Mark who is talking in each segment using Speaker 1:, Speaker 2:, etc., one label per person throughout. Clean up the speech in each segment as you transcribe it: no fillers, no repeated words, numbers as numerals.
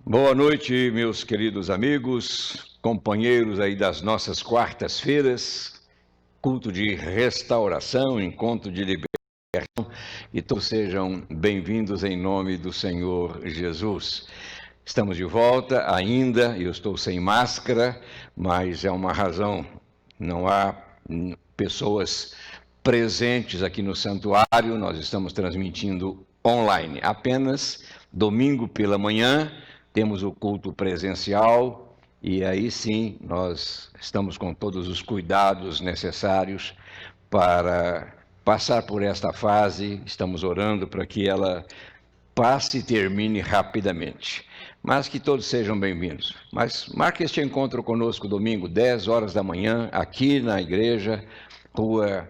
Speaker 1: Boa noite, meus queridos amigos, companheiros aí das nossas quartas-feiras, culto de restauração, encontro de libertação, e todos sejam bem-vindos em nome do Senhor Jesus. Estamos de volta ainda, eu estou sem máscara, mas é uma razão, não há pessoas presentes aqui no santuário, nós estamos transmitindo online, apenas domingo pela manhã, temos o culto presencial e aí sim nós estamos com todos os cuidados necessários para passar por esta fase, estamos orando para que ela passe e termine rapidamente. Mas que todos sejam bem-vindos. Mas marque este encontro conosco domingo, 10 horas da manhã, aqui na igreja, rua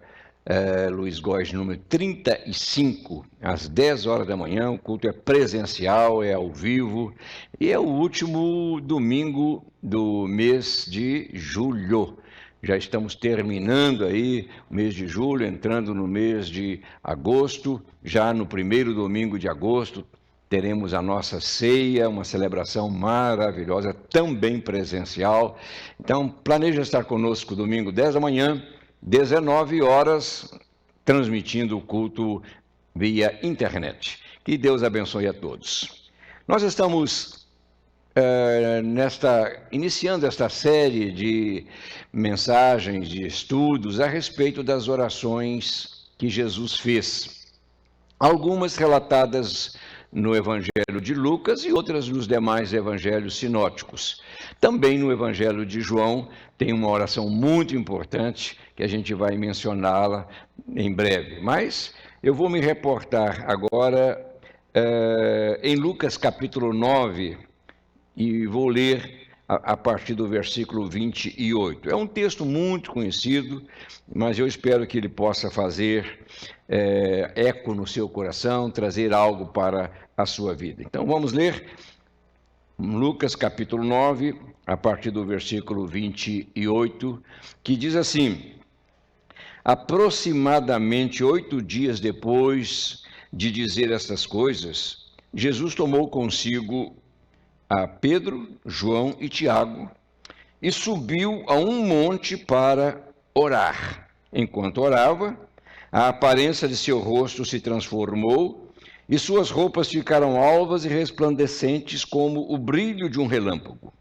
Speaker 1: Luiz Góes, número 35, às 10 horas da manhã. O culto é presencial, é ao vivo, e é o último domingo do mês de julho. Já estamos terminando aí o mês de julho, entrando no mês de agosto. Já no primeiro domingo de agosto, teremos a nossa ceia, uma celebração maravilhosa, também presencial. Então, planeja estar conosco domingo, 10 da manhã, 19 horas, transmitindo o culto via internet. Que Deus abençoe a todos. Nós estamos iniciando esta série de mensagens, de estudos a respeito das orações que Jesus fez. Algumas relatadas no Evangelho de Lucas e outras nos demais evangelhos sinóticos. Também no Evangelho de João tem uma oração muito importante que a gente vai mencioná-la em breve. Mas eu vou me reportar agora em Lucas capítulo 9 e vou ler a partir do versículo 28. É um texto muito conhecido, mas eu espero que ele possa fazer eco no seu coração, trazer algo para a sua vida. Então vamos ler Lucas capítulo 9, a partir do versículo 28, que diz assim: aproximadamente 8 dias depois de dizer estas coisas, Jesus tomou consigo a Pedro, João e Tiago e subiu a um monte para orar. Enquanto orava, a aparência de seu rosto se transformou e suas roupas ficaram alvas e resplandecentes como o brilho de um relâmpago.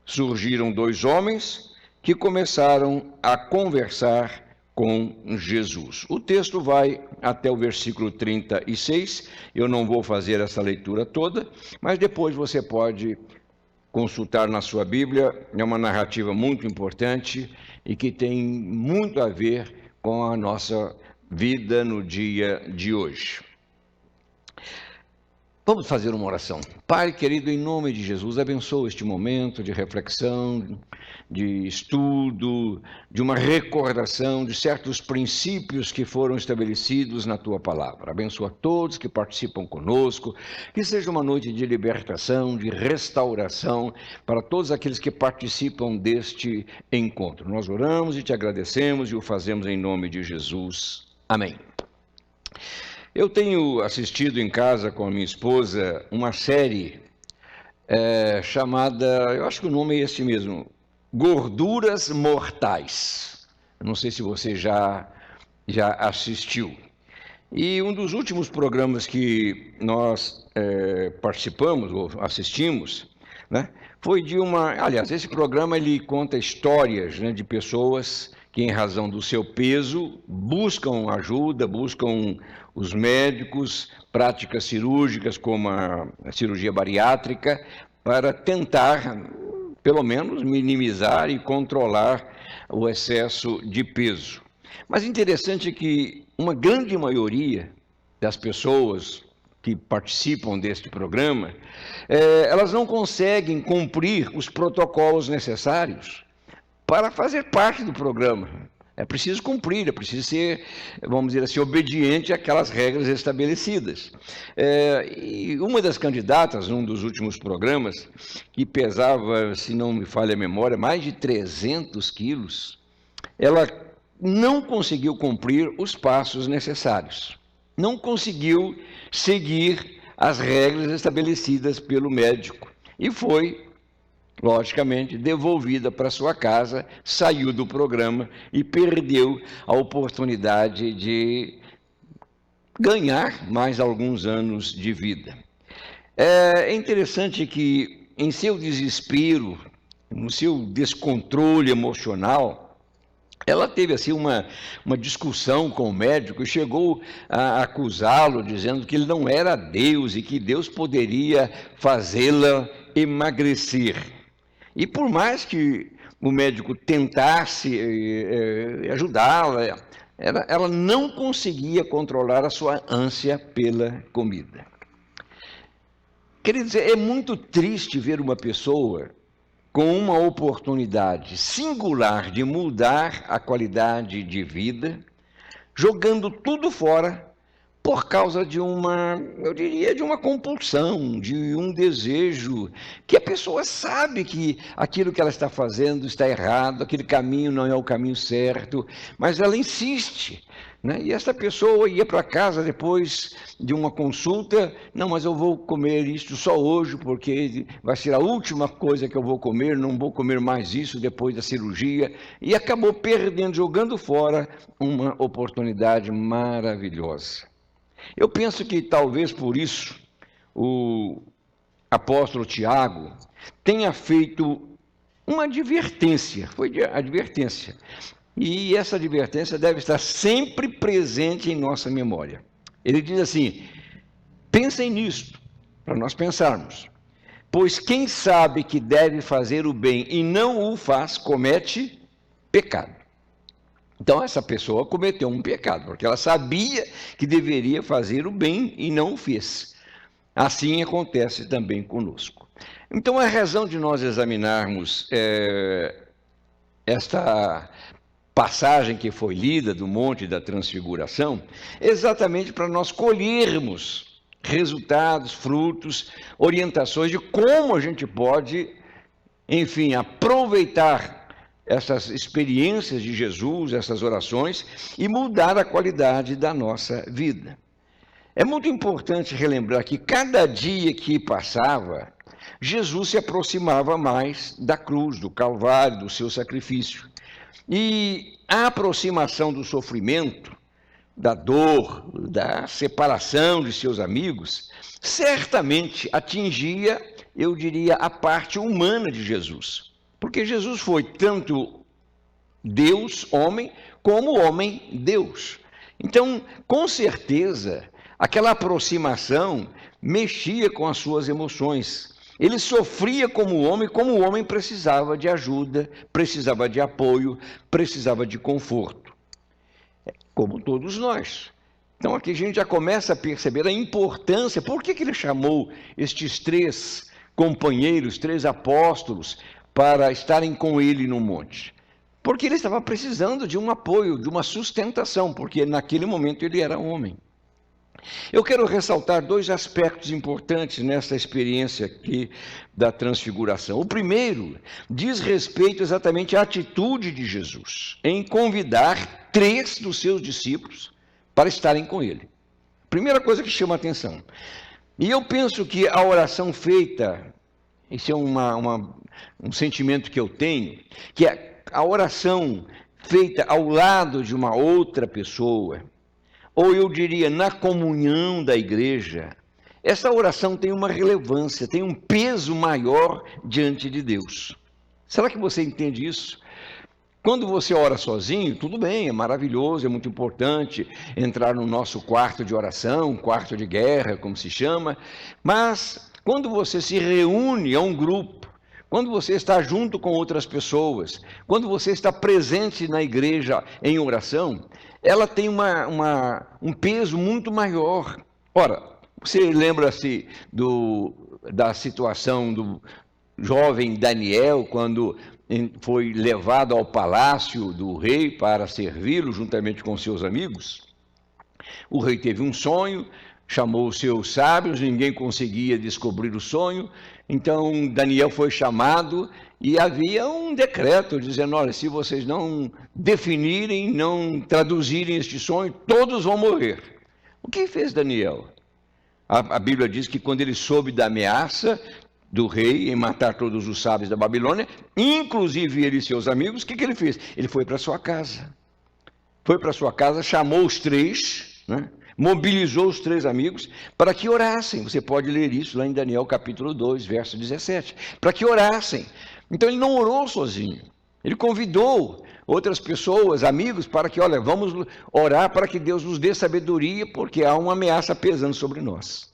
Speaker 1: Surgiram 2 homens que começaram a conversar com Jesus. O texto vai até o versículo 36, eu não vou fazer essa leitura toda, mas depois você pode consultar na sua Bíblia, é uma narrativa muito importante e que tem muito a ver com a nossa vida no dia de hoje. Vamos fazer uma oração. Pai querido, em nome de Jesus, abençoa este momento de reflexão, de estudo, de uma recordação de certos princípios que foram estabelecidos na Tua Palavra. Abençoa todos que participam conosco, que seja uma noite de libertação, de restauração para todos aqueles que participam deste encontro. Nós oramos e Te agradecemos e o fazemos em nome de Jesus. Amém. Eu tenho assistido em casa com a minha esposa uma série chamada, eu acho que o nome é esse mesmo, Gorduras Mortais. Não sei se você já assistiu. E um dos últimos programas que nós participamos ou assistimos, né, foi de uma... Aliás, esse programa ele conta histórias, né, de pessoas que, em razão do seu peso, buscam ajuda, buscam os médicos, práticas cirúrgicas como a cirurgia bariátrica, para tentar, pelo menos, minimizar e controlar o excesso de peso. Mas interessante é que uma grande maioria das pessoas que participam deste programa, elas não conseguem cumprir os protocolos necessários para fazer parte do programa. É preciso cumprir, é preciso ser, vamos dizer assim, obediente àquelas regras estabelecidas. E uma das candidatas, num dos últimos programas, que pesava, se não me falha a memória, mais de 300 quilos, ela não conseguiu cumprir os passos necessários. Não conseguiu seguir as regras estabelecidas pelo médico. e foi, logicamente, devolvida para sua casa, saiu do programa e perdeu a oportunidade de ganhar mais alguns anos de vida. É interessante que, em seu desespero, no seu descontrole emocional, ela teve assim uma discussão com o médico e chegou a acusá-lo, dizendo que ele não era Deus e que Deus poderia fazê-la emagrecer. E por mais que o médico tentasse ajudá-la, ela não conseguia controlar a sua ânsia pela comida. Queridos, é muito triste ver uma pessoa com uma oportunidade singular de mudar a qualidade de vida, jogando tudo fora por causa de eu diria, de uma compulsão, de um desejo, que a pessoa sabe que aquilo que ela está fazendo está errado, aquele caminho não é o caminho certo, mas ela insiste, né? E essa pessoa ia para casa depois de uma consulta, não, mas eu vou comer isso só hoje, porque vai ser a última coisa que eu vou comer, não vou comer mais isso depois da cirurgia, e acabou perdendo, jogando fora uma oportunidade maravilhosa. Eu penso que talvez por isso o apóstolo Tiago tenha feito uma advertência, foi advertência. E essa advertência deve estar sempre presente em nossa memória. Ele diz assim: pensem nisto, para nós pensarmos. Pois quem sabe que deve fazer o bem e não o faz, comete pecado. Então essa pessoa cometeu um pecado, porque ela sabia que deveria fazer o bem e não o fez. Assim acontece também conosco. Então a razão de nós examinarmos esta passagem que foi lida do Monte da Transfiguração, é exatamente para nós colhermos resultados, frutos, orientações de como a gente pode, enfim, aproveitar essas experiências de Jesus, essas orações, e mudar a qualidade da nossa vida. É muito importante relembrar que cada dia que passava, Jesus se aproximava mais da cruz, do Calvário, do seu sacrifício. E a aproximação do sofrimento, da dor, da separação de seus amigos, certamente atingia, eu diria, a parte humana de Jesus. Porque Jesus foi tanto Deus, homem, como homem, Deus. Então, com certeza, aquela aproximação mexia com as suas emoções. Ele sofria como o homem precisava de ajuda, precisava de apoio, precisava de conforto. Como todos nós. Então, aqui a gente já começa a perceber a importância. Por que ele chamou estes 3 companheiros, 3 apóstolos, para estarem com ele no monte? Porque ele estava precisando de um apoio, de uma sustentação, porque naquele momento ele era homem. Eu quero ressaltar 2 aspectos importantes nessa experiência aqui da transfiguração. O primeiro diz respeito exatamente à atitude de Jesus em convidar 3 dos seus discípulos para estarem com ele. Primeira coisa que chama a atenção. E eu penso que a oração feita, esse é um sentimento que eu tenho, que a oração feita ao lado de uma outra pessoa, ou eu diria na comunhão da igreja, essa oração tem uma relevância, tem um peso maior diante de Deus. Será que você entende isso? Quando você ora sozinho, tudo bem, é maravilhoso, é muito importante entrar no nosso quarto de oração, quarto de guerra, como se chama, mas quando você se reúne a um grupo, quando você está junto com outras pessoas, quando você está presente na igreja em oração, ela tem um peso muito maior. Ora, você lembra-se da situação do jovem Daniel, quando foi levado ao palácio do rei para servi-lo juntamente com seus amigos? O rei teve um sonho, chamou os seus sábios, ninguém conseguia descobrir o sonho, então Daniel foi chamado e havia um decreto dizendo: olha, se vocês não definirem, não traduzirem este sonho, todos vão morrer. O que fez Daniel? A Bíblia diz que quando ele soube da ameaça, do rei em matar todos os sábios da Babilônia, inclusive ele e seus amigos. O que ele fez? Ele foi para sua casa. Foi para sua casa, chamou os três, né? Mobilizou os três amigos para que orassem. Você pode ler isso lá em Daniel capítulo 2, verso 17. Para que orassem. Então ele não orou sozinho. Ele convidou outras pessoas, amigos, para que, olha, vamos orar para que Deus nos dê sabedoria, porque há uma ameaça pesando sobre nós.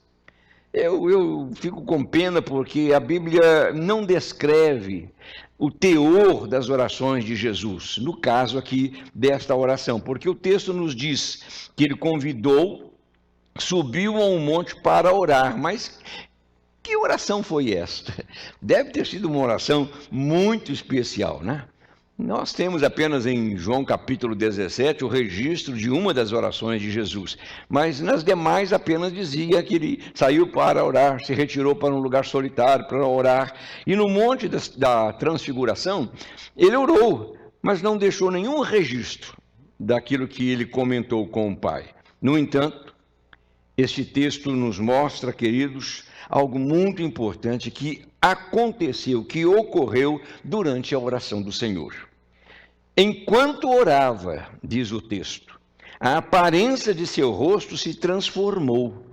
Speaker 1: Eu fico com pena porque a Bíblia não descreve o teor das orações de Jesus, no caso aqui desta oração, porque o texto nos diz que ele convidou, subiu a um monte para orar, mas que oração foi esta? Deve ter sido uma oração muito especial, né? Nós temos apenas em João capítulo 17 o registro de uma das orações de Jesus, mas nas demais apenas dizia que ele saiu para orar, se retirou para um lugar solitário para orar, e no monte da transfiguração ele orou, mas não deixou nenhum registro daquilo que ele comentou com o Pai. No entanto, este texto nos mostra, queridos, algo muito importante que aconteceu, que ocorreu durante a oração do Senhor. Enquanto orava, diz o texto, a aparência de seu rosto se transformou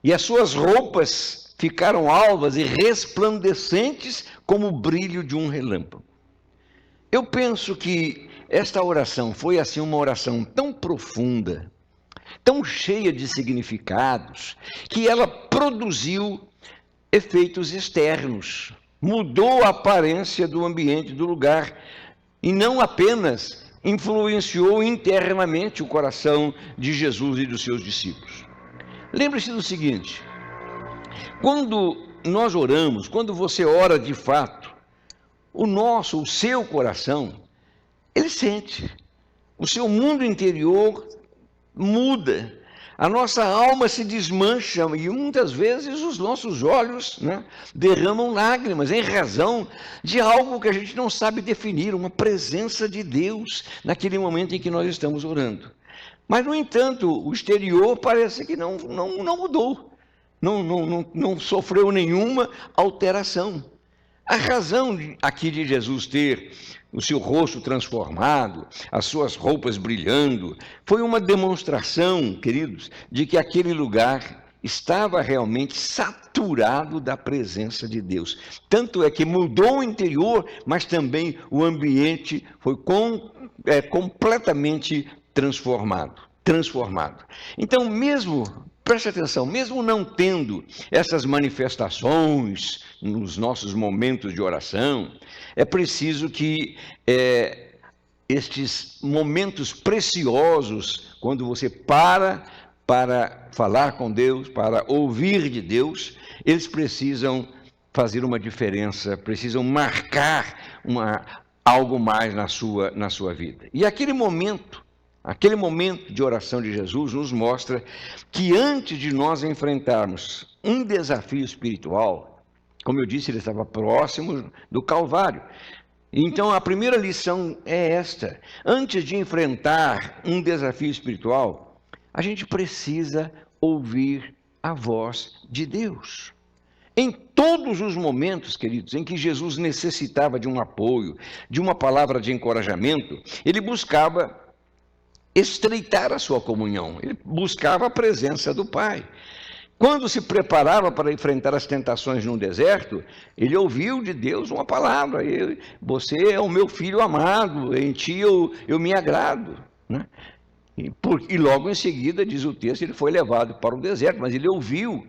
Speaker 1: e as suas roupas ficaram alvas e resplandecentes como o brilho de um relâmpago. Eu penso que esta oração foi assim uma oração tão profunda, tão cheia de significados, que ela produziu efeitos externos, mudou a aparência do ambiente, do lugar, e não apenas influenciou internamente o coração de Jesus e dos seus discípulos. Lembre-se do seguinte: quando nós oramos, quando você ora de fato, o seu coração, ele sente, o seu mundo interior muda, a nossa alma se desmancha e muitas vezes os nossos olhos, né, derramam lágrimas em razão de algo que a gente não sabe definir, uma presença de Deus naquele momento em que nós estamos orando. Mas, no entanto, o exterior parece que não mudou, não sofreu nenhuma alteração. A razão aqui de Jesus ter o seu rosto transformado, as suas roupas brilhando, foi uma demonstração, queridos, de que aquele lugar estava realmente saturado da presença de Deus. Tanto é que mudou o interior, mas também o ambiente foi completamente transformado. Então, preste atenção, mesmo não tendo essas manifestações nos nossos momentos de oração, é preciso que estes momentos preciosos, quando você para falar com Deus, para ouvir de Deus, eles precisam fazer uma diferença, precisam marcar algo mais na sua vida. E aquele momento de oração de Jesus nos mostra que antes de nós enfrentarmos um desafio espiritual, como eu disse, ele estava próximo do Calvário. Então a primeira lição é esta: antes de enfrentar um desafio espiritual, a gente precisa ouvir a voz de Deus. Em todos os momentos, queridos, em que Jesus necessitava de um apoio, de uma palavra de encorajamento, ele buscava estreitar a sua comunhão, ele buscava a presença do Pai. Quando se preparava para enfrentar as tentações no deserto, ele ouviu de Deus uma palavra: você é o meu filho amado, em ti eu me agrado, né? E logo em seguida, diz o texto, ele foi levado para o deserto, mas ele ouviu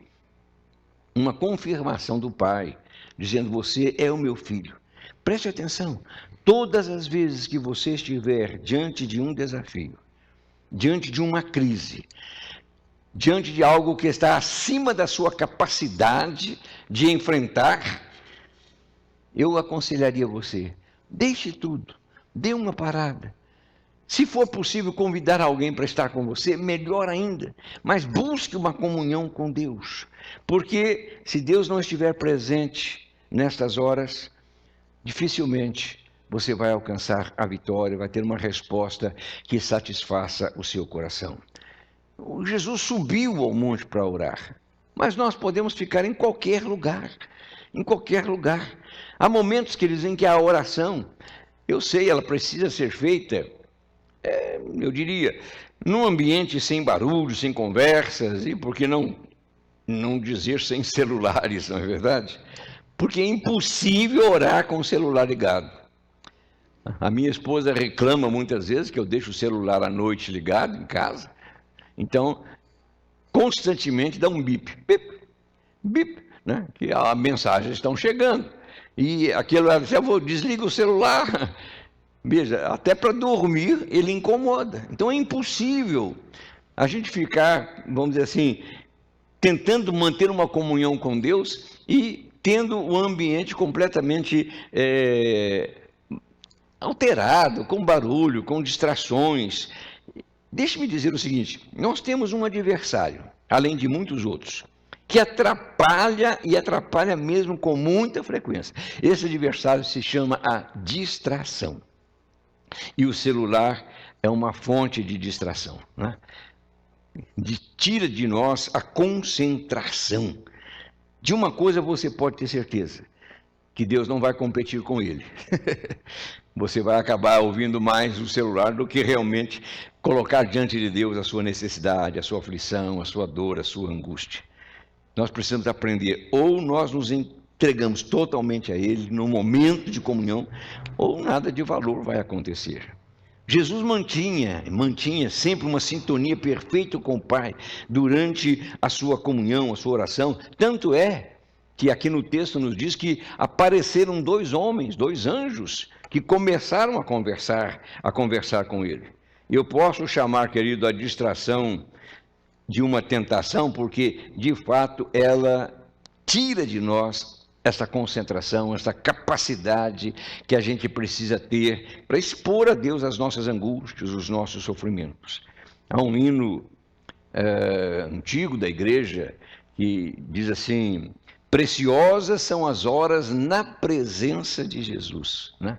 Speaker 1: uma confirmação do Pai, dizendo: você é o meu filho. Preste atenção, todas as vezes que você estiver diante de um desafio, diante de uma crise, diante de algo que está acima da sua capacidade de enfrentar, eu aconselharia você: deixe tudo, dê uma parada. Se for possível convidar alguém para estar com você, melhor ainda, mas busque uma comunhão com Deus, porque se Deus não estiver presente nestas horas, dificilmente você vai alcançar a vitória, vai ter uma resposta que satisfaça o seu coração. Jesus subiu ao monte para orar, mas nós podemos ficar em qualquer lugar. em qualquer lugar. Há momentos, queridos, em que a oração, eu sei, ela precisa ser feita, eu diria, num ambiente sem barulho, sem conversas, e por que não dizer sem celulares, não é verdade? Porque é impossível orar com o celular ligado. A minha esposa reclama muitas vezes que eu deixo o celular à noite ligado em casa, então constantemente dá um bip, bip, bip, né? Que as mensagens estão chegando. E aquilo, desliga o celular. Veja, até para dormir ele incomoda. Então é impossível a gente ficar, vamos dizer assim, tentando manter uma comunhão com Deus e tendo o ambiente completamente alterado, com barulho, com distrações. Deixe-me dizer o seguinte, nós temos um adversário, além de muitos outros, que atrapalha, e atrapalha mesmo com muita frequência. Esse adversário se chama a distração. E o celular é uma fonte de distração, né? Tira de nós a concentração. De uma coisa você pode ter certeza, que Deus não vai competir com ele. Você vai acabar ouvindo mais o celular do que realmente colocar diante de Deus a sua necessidade, a sua aflição, a sua dor, a sua angústia. Nós precisamos aprender, ou nós nos entregamos totalmente a Ele no momento de comunhão, ou nada de valor vai acontecer. Jesus mantinha sempre uma sintonia perfeita com o Pai durante a sua comunhão, a sua oração. Tanto é que aqui no texto nos diz que apareceram dois homens, dois anjos, que começaram a conversar com ele. Eu posso chamar, querido, a distração de uma tentação, porque, de fato, ela tira de nós essa concentração, essa capacidade que a gente precisa ter para expor a Deus as nossas angústias, os nossos sofrimentos. Há um hino antigo da igreja que diz assim: preciosas são as horas na presença de Jesus, né?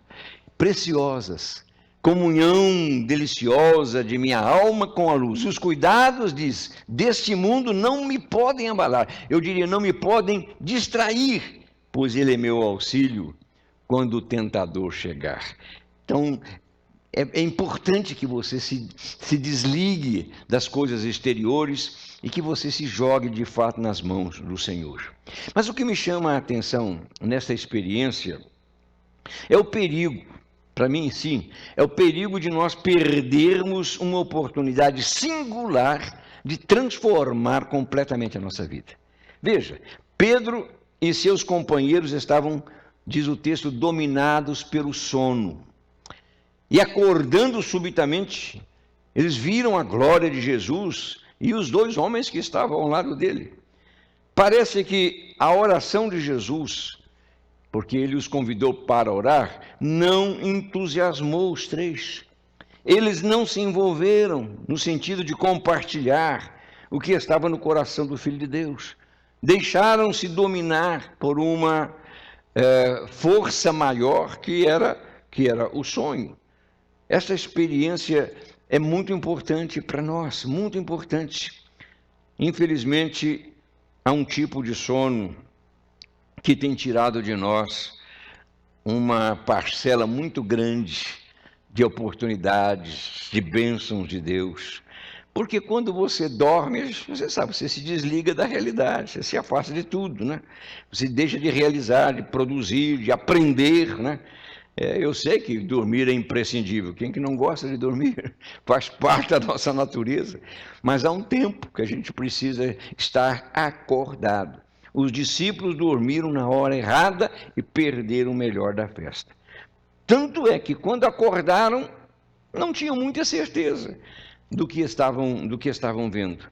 Speaker 1: Preciosas, comunhão deliciosa de minha alma com a luz. Os cuidados, diz, deste mundo não me podem abalar. Eu diria, não me podem distrair, pois ele é meu auxílio quando o tentador chegar. Então, é importante que você se desligue das coisas exteriores e que você se jogue de fato nas mãos do Senhor. Mas o que me chama a atenção nessa experiência é o perigo, para mim sim, é o perigo de nós perdermos uma oportunidade singular de transformar completamente a nossa vida. Veja, Pedro e seus companheiros estavam, diz o texto, dominados pelo sono. E acordando subitamente, eles viram a glória de Jesus e os dois homens que estavam ao lado dele. Parece que a oração de Jesus, porque ele os convidou para orar, não entusiasmou os três. Eles não se envolveram no sentido de compartilhar o que estava no coração do Filho de Deus. Deixaram-se dominar por uma força maior que era o sonho. Essa experiência é muito importante para nós, muito importante. Infelizmente, há um tipo de sono que tem tirado de nós uma parcela muito grande de oportunidades, de bênçãos de Deus. Porque quando você dorme, você sabe, você se desliga da realidade, você se afasta de tudo, né? Você deixa de realizar, de produzir, de aprender, né? Eu sei que dormir é imprescindível. Quem que não gosta de dormir? Faz parte da nossa natureza. Mas há um tempo que a gente precisa estar acordado. Os discípulos dormiram na hora errada e perderam o melhor da festa. Tanto é que quando acordaram, não tinham muita certeza do que estavam vendo.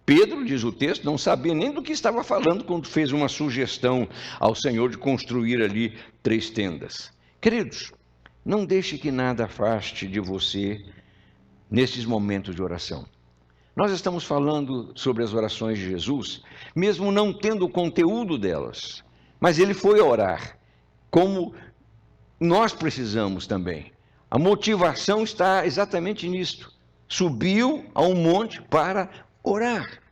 Speaker 1: Pedro, diz o texto, não sabia nem do que estava falando quando fez uma sugestão ao Senhor de construir ali 3 tendas. Queridos, não deixe que nada afaste de você nesses momentos de oração. Nós estamos falando sobre as orações de Jesus, mesmo não tendo o conteúdo delas, mas ele foi orar, como nós precisamos também. A motivação está exatamente nisto. Subiu a um monte para orar.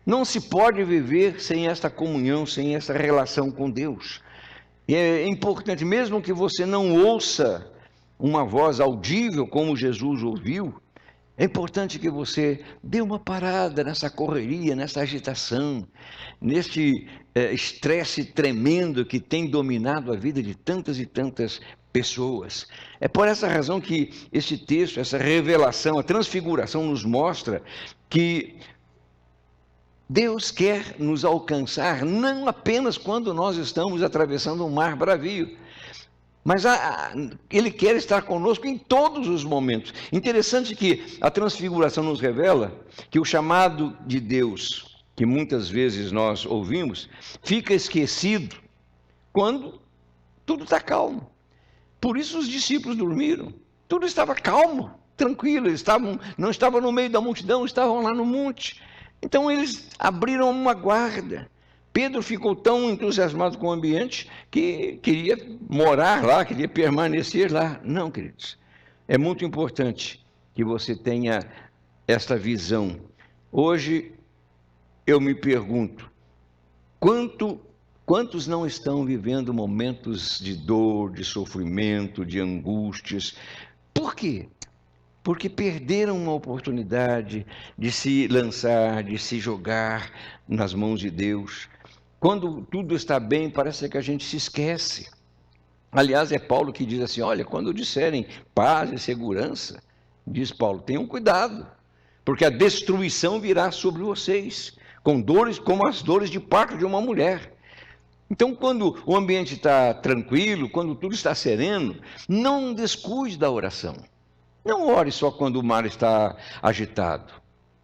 Speaker 1: Não se pode viver sem esta comunhão, sem essa relação com Deus. E é importante, mesmo que você não ouça uma voz audível como Jesus ouviu, é importante que você dê uma parada nessa correria, nessa agitação, neste estresse tremendo que tem dominado a vida de tantas e tantas pessoas. É por essa razão que esse texto, essa revelação, a transfiguração nos mostra que Deus quer nos alcançar não apenas quando nós estamos atravessando um mar bravio, mas Ele quer estar conosco em todos os momentos. Interessante que a transfiguração nos revela que o chamado de Deus, que muitas vezes nós ouvimos, fica esquecido quando tudo está calmo. Por isso os discípulos dormiram. Tudo estava calmo, tranquilo. Eles não estavam no meio da multidão, estavam lá no monte. Então eles abriram uma guarda. Pedro ficou tão entusiasmado com o ambiente que queria morar lá, queria permanecer lá. Não, queridos, é muito importante que você tenha esta visão. Hoje eu me pergunto, quantos não estão vivendo momentos de dor, de sofrimento, de angústias? Por quê? Porque perderam uma oportunidade de se lançar, de se jogar nas mãos de Deus. Quando tudo está bem, parece que a gente se esquece. Aliás, é Paulo que diz assim, olha, quando disserem paz e segurança, diz Paulo, tenham cuidado, porque a destruição virá sobre vocês, com dores como as dores de parto de uma mulher. Então, quando o ambiente está tranquilo, quando tudo está sereno, não descuide da oração. Não ore só quando o mar está agitado.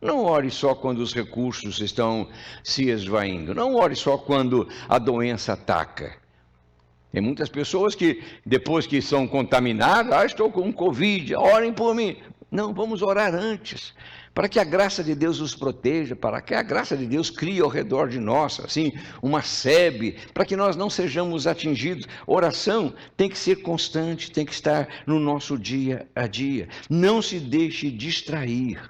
Speaker 1: Não ore só quando os recursos estão se esvaindo. Não ore só quando a doença ataca. Tem muitas pessoas que, depois que são contaminadas, estou com Covid, orem por mim. Não, vamos orar antes, para que a graça de Deus nos proteja, para que a graça de Deus crie ao redor de nós, assim, uma sebe, para que nós não sejamos atingidos. Oração tem que ser constante, tem que estar no nosso dia a dia. Não se deixe distrair.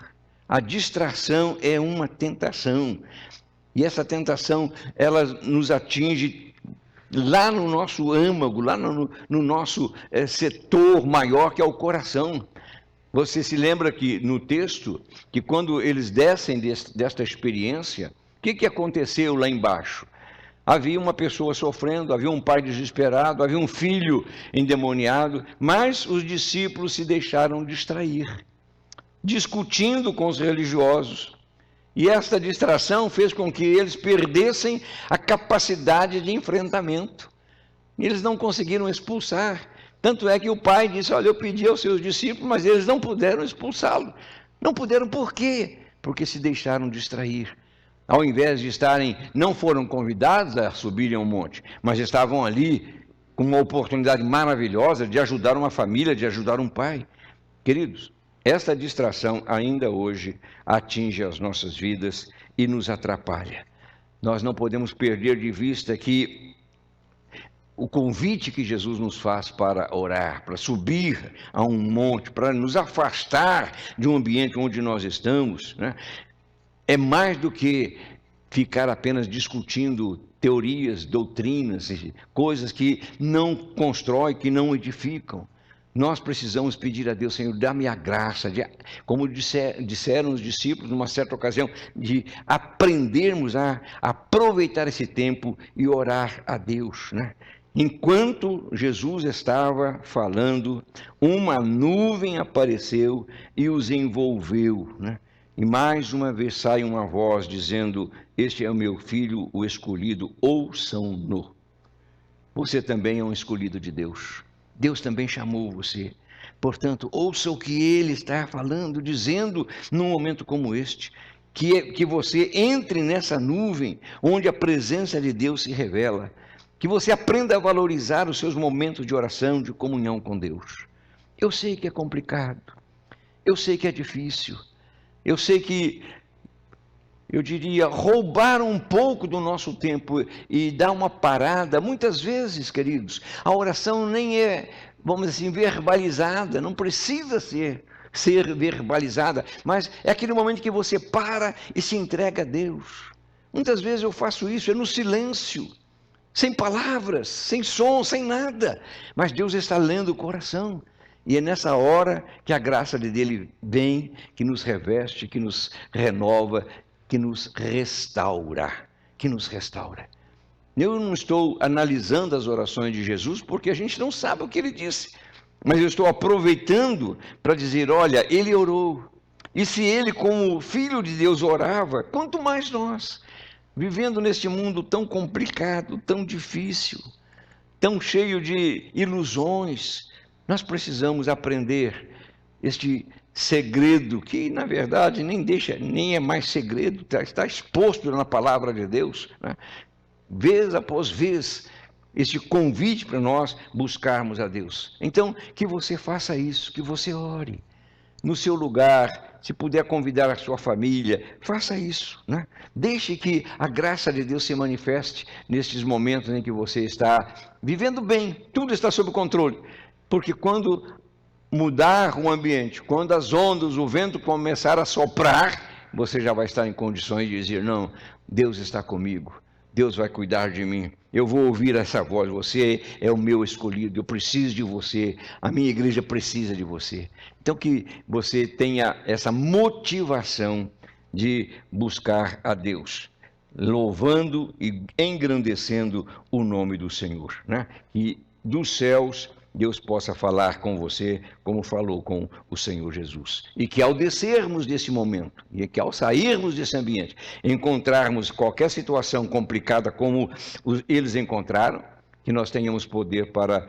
Speaker 1: A distração é uma tentação, e essa tentação, ela nos atinge lá no nosso âmago, lá no nosso setor maior, que é o coração. Você se lembra que no texto, que quando eles descem desta experiência, o que aconteceu lá embaixo? Havia uma pessoa sofrendo, havia um pai desesperado, havia um filho endemoniado, mas os discípulos se deixaram distrair, discutindo com os religiosos. E esta distração fez com que eles perdessem a capacidade de enfrentamento. Eles não conseguiram expulsar. Tanto é que o pai disse, olha, eu pedi aos seus discípulos, mas eles não puderam expulsá-lo. Não puderam por quê? Porque se deixaram distrair. Ao invés de não foram convidados a subirem ao monte, mas estavam ali com uma oportunidade maravilhosa de ajudar uma família, de ajudar um pai. Queridos, esta distração ainda hoje atinge as nossas vidas e nos atrapalha. Nós não podemos perder de vista que o convite que Jesus nos faz para orar, para subir a um monte, para nos afastar de um ambiente onde nós estamos, né, é mais do que ficar apenas discutindo teorias, doutrinas, coisas que não constroem, que não edificam. Nós precisamos pedir a Deus, Senhor, dá-me a graça, como disseram os discípulos numa certa ocasião, de aprendermos a aproveitar esse tempo e orar a Deus, né? Enquanto Jesus estava falando, uma nuvem apareceu e os envolveu, né? E mais uma vez sai uma voz dizendo, este é o meu filho, o escolhido, ouçam-no. Você também é um escolhido de Deus. Deus também chamou você. Portanto, ouça o que Ele está falando, dizendo num momento como este, que você entre nessa nuvem onde a presença de Deus se revela, que você aprenda a valorizar os seus momentos de oração, de comunhão com Deus. Eu sei que é complicado, eu sei que é difícil, eu sei que, eu diria, roubar um pouco do nosso tempo e dar uma parada. Muitas vezes, queridos, a oração nem é, vamos dizer assim, verbalizada, não precisa ser verbalizada, mas é aquele momento que você para e se entrega a Deus. Muitas vezes eu faço isso, é no silêncio, sem palavras, sem som, sem nada. Mas Deus está lendo o coração. E é nessa hora que a graça dele vem, que nos reveste, que nos renova, que nos restaura. Que nos restaura. Eu não estou analisando as orações de Jesus, porque a gente não sabe o que ele disse. Mas eu estou aproveitando para dizer, olha, ele orou. E se ele, como filho de Deus, orava, quanto mais nós, vivendo neste mundo tão complicado, tão difícil, tão cheio de ilusões, nós precisamos aprender este segredo, que na verdade nem é mais segredo, está exposto na palavra de Deus, né? Vez após vez, este convite para nós buscarmos a Deus. Então, que você faça isso, que você ore no seu lugar, se puder convidar a sua família, faça isso, né? Deixe que a graça de Deus se manifeste nestes momentos em que você está vivendo bem, tudo está sob controle, porque quando mudar o ambiente, quando as ondas, o vento começar a soprar, você já vai estar em condições de dizer, não, Deus está comigo, Deus vai cuidar de mim, eu vou ouvir essa voz, você é o meu escolhido, eu preciso de você, a minha igreja precisa de você. Então que você tenha essa motivação de buscar a Deus, louvando e engrandecendo o nome do Senhor, né? E dos céus Deus possa falar com você como falou com o Senhor Jesus. E que ao descermos desse momento, e que ao sairmos desse ambiente, encontrarmos qualquer situação complicada como eles encontraram, que nós tenhamos poder para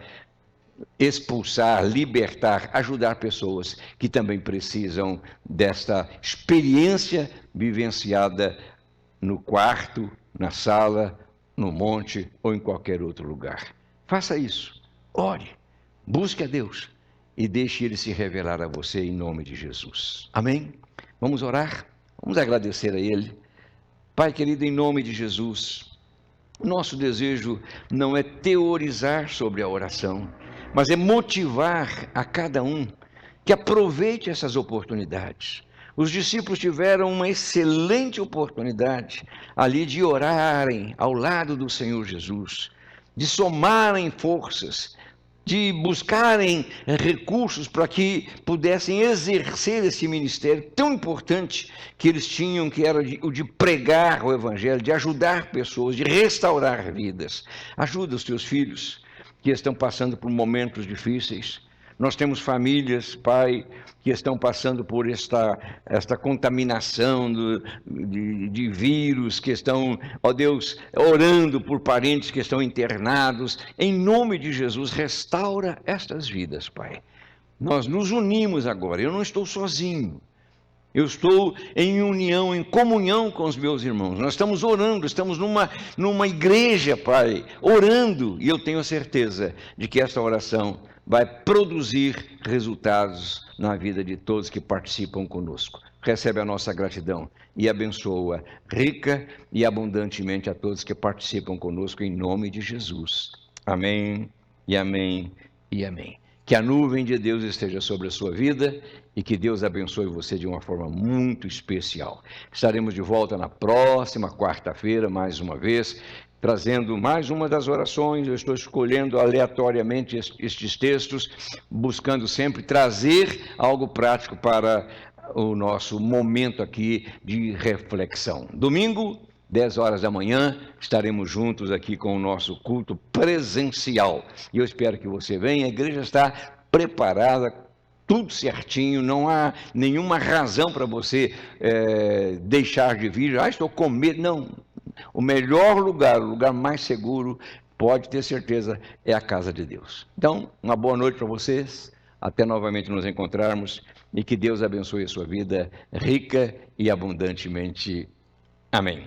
Speaker 1: expulsar, libertar, ajudar pessoas que também precisam desta experiência vivenciada no quarto, na sala, no monte ou em qualquer outro lugar. Faça isso, ore. Busque a Deus e deixe Ele se revelar a você em nome de Jesus. Amém? Vamos orar? Vamos agradecer a Ele. Pai querido, em nome de Jesus, nosso desejo não é teorizar sobre a oração, mas é motivar a cada um que aproveite essas oportunidades. Os discípulos tiveram uma excelente oportunidade ali de orarem ao lado do Senhor Jesus, de somarem forças, de buscarem recursos para que pudessem exercer esse ministério tão importante que eles tinham, que era o de pregar o Evangelho, de ajudar pessoas, de restaurar vidas. Ajuda os teus filhos que estão passando por momentos difíceis. Nós temos famílias, Pai, que estão passando por esta contaminação de vírus, que estão, ó Deus, orando por parentes que estão internados. Em nome de Jesus, restaura estas vidas, Pai. Nós nos unimos agora, eu não estou sozinho. Eu estou em união, em comunhão com os meus irmãos. Nós estamos orando, estamos numa igreja, Pai, orando. E eu tenho certeza de que esta oração vai produzir resultados na vida de todos que participam conosco. Recebe a nossa gratidão e abençoa rica e abundantemente a todos que participam conosco em nome de Jesus. Amém, e amém, e amém. Que a nuvem de Deus esteja sobre a sua vida e que Deus abençoe você de uma forma muito especial. Estaremos de volta na próxima quarta-feira, mais uma vez, trazendo mais uma das orações. Eu estou escolhendo aleatoriamente estes textos, buscando sempre trazer algo prático para o nosso momento aqui de reflexão. Domingo, 10 horas da manhã, estaremos juntos aqui com o nosso culto presencial. E eu espero que você venha, a igreja está preparada, tudo certinho, não há nenhuma razão para você deixar de vir. Estou com medo. Não, o melhor lugar, o lugar mais seguro, pode ter certeza, é a casa de Deus. Então, uma boa noite para vocês, até novamente nos encontrarmos, e que Deus abençoe a sua vida rica e abundantemente. Amém.